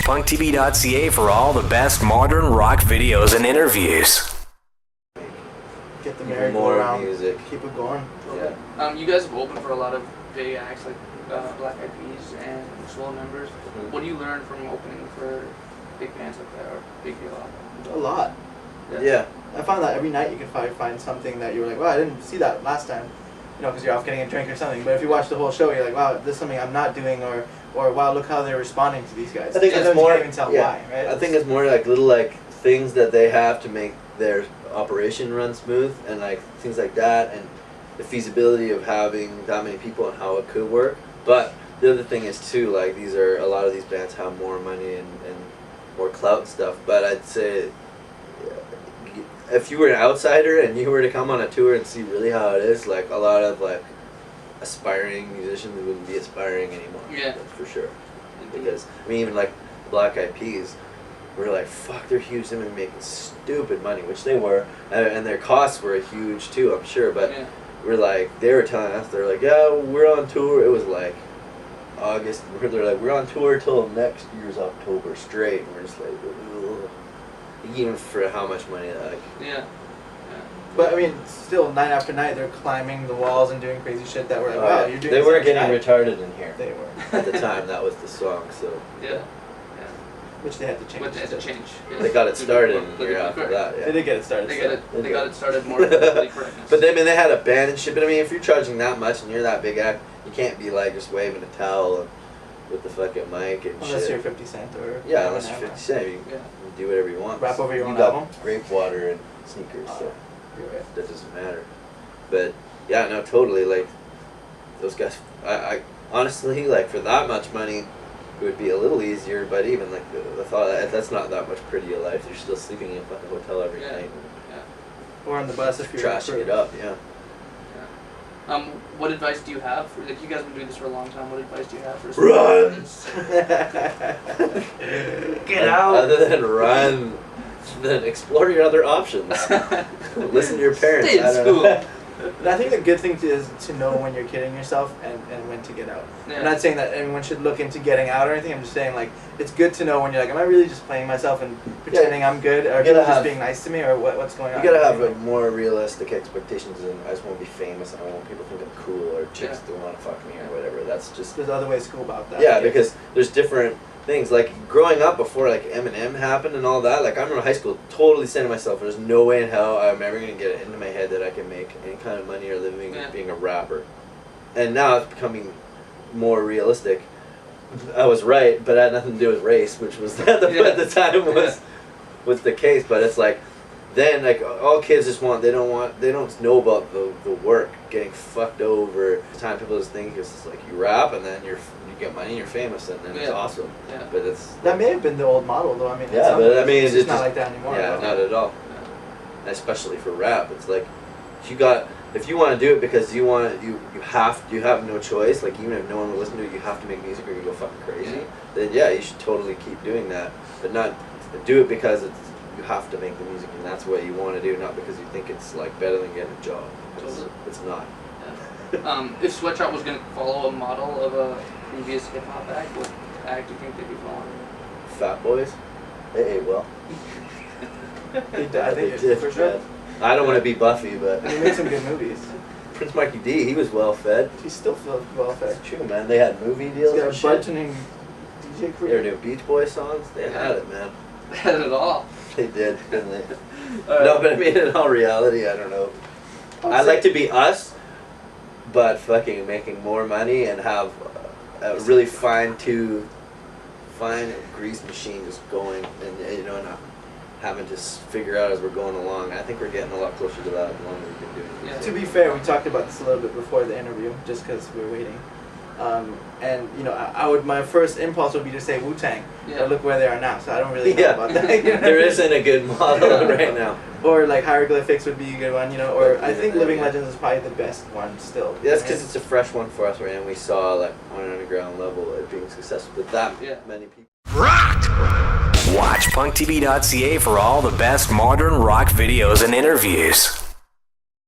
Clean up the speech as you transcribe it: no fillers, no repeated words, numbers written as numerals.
PunkTV.ca for all the best modern rock videos and interviews. Get the merry-go-round, music. keep it going. Yeah. You guys have opened for a lot of big acts like Black Eyed Peas and Swell members. Mm-hmm. What do you learn from opening for big bands like that or big deal? A lot. Yeah. I found that every night you can probably find something that you were like, wow, I didn't see that last time. You know, because you're off getting a drink or something. But if you watch the whole show, you're like, wow, this is something I'm not doing, or wow, look how they're responding to these guys. I think Sometimes it's more. you can't even tell why, right? I think it's more like little things that they have to make their operation run smooth, and like things like that, and the feasibility of having that many people and how it could work. But the other thing is too, like a lot of these bands have more money and more clout and stuff. But I'd say if you were an outsider and you were to come on a tour and see really how it is, like a lot of like aspiring musicians wouldn't be aspiring anymore. Yeah, that's for sure. Because I mean, even like Black Eyed Peas, we're like, fuck, they're huge. They've been making stupid money, which they were, and their costs were huge too, I'm sure. But we're like, they were telling us, they're like, yeah, we're on tour. It was like August. They're like, we're on tour till next year's October straight. And we're just like, ugh. Even for how much money, like. Yeah. But I mean, still, night after night, they're climbing the walls and doing crazy shit that we're like, wow, you're doing. They this were every getting night. retarded in here. They were. At the time, that was the song. So. Yeah. Which they had to change. Which they had to change. Yeah. They got it started in here after that. Yeah. They did get it started. They got it started more politically correctness. But they had a band and shit. But I mean, if you're charging that much and you're that big act, you can't be like just waving a towel with the fucking mic and unless shit. you're 50 Cent or. Yeah, unless you're 50 Cent, you can do whatever you want. Rap over your you own got album. grape water and sneakers, so you're right. that doesn't matter. But yeah, no, totally. Like those guys, I honestly, like for that much money, it would be a little easier. But even like the thought that's not that much pretty a life. You're still sleeping in a fucking hotel every night. Or on the bus if you're trashing it up. Yeah. What advice do you have for, like, you guys have been doing this for a long time, what advice do you have for Run! Get out! Other than run, then explore your other options. Listen to your parents. Stay in school. I think the good thing is to know when you're kidding yourself and when to get out. Yeah. I'm not saying that everyone should look into getting out or anything. I'm just saying, like, it's good to know when you're like, am I really just playing myself and pretending I'm good, or people just being nice to me, or what's going on? You gotta have more realistic expectations than I just want to be famous and I want people to think I'm cool, or chicks that want to fuck me or whatever. That's just. There's other ways to go about that. Yeah, because there's different things. Like growing up before like Eminem happened and all that, like I remember high school totally saying to myself, there's no way in hell I'm ever gonna get it into my head that I can make any kind of money or living being a rapper. And now it's becoming more realistic. I was right, but it had nothing to do with race, which was at the time was the case. But it's like then like all kids just they don't know about the work, getting fucked over. The time people just think it's just like you rap and then you get money and you're famous and then it's awesome. Yeah. But that may have been the old model though. I mean, but I mean it's just not like that anymore. Yeah, not at all. Yeah. Especially for rap, it's like if you want to do it because you have no choice. Like even if no one will listen to it, you have to make music or you go fucking crazy. Yeah. Then yeah, you should totally keep doing that, but not do it because you have to make the music and that's what you want to do, not because you think it's like better than getting a job. It's not. Yeah. If Sweatshop was gonna follow a model of a previous hip hop act, what act do you think they'd be following? Fat Boys. They ate well. They did for sure. I don't want to be Buffy, but he made some good movies. Prince Mikey D, he was well fed. He still feels well fed. That's true, man. They had movie deals. He's got and a shit. burgeoning DJ career. They were doing Beach Boy songs. They had it, man. They had it all. They did, didn't they? No, but I mean, in all reality, I don't know. I'd like to be us, but fucking making more money and have a really fine grease machine just going, and not having to figure out as we're going along. I think we're getting a lot closer to that the longer we've been doing it. Yeah. To be fair, we talked about this a little bit before the interview, just because we were waiting. And my first impulse would be to say Wu-Tang. Yeah. But look where they are now, so I don't really know about that. There isn't a good model right now. Or like Hieroglyphics would be a good one, or I think Living Legends is probably the best one still. Yeah, that's because it's a fresh one for us, right? And we saw like on an underground level it being successful with that many people. Rock! Watch PunkTV.ca for all the best modern rock videos and interviews.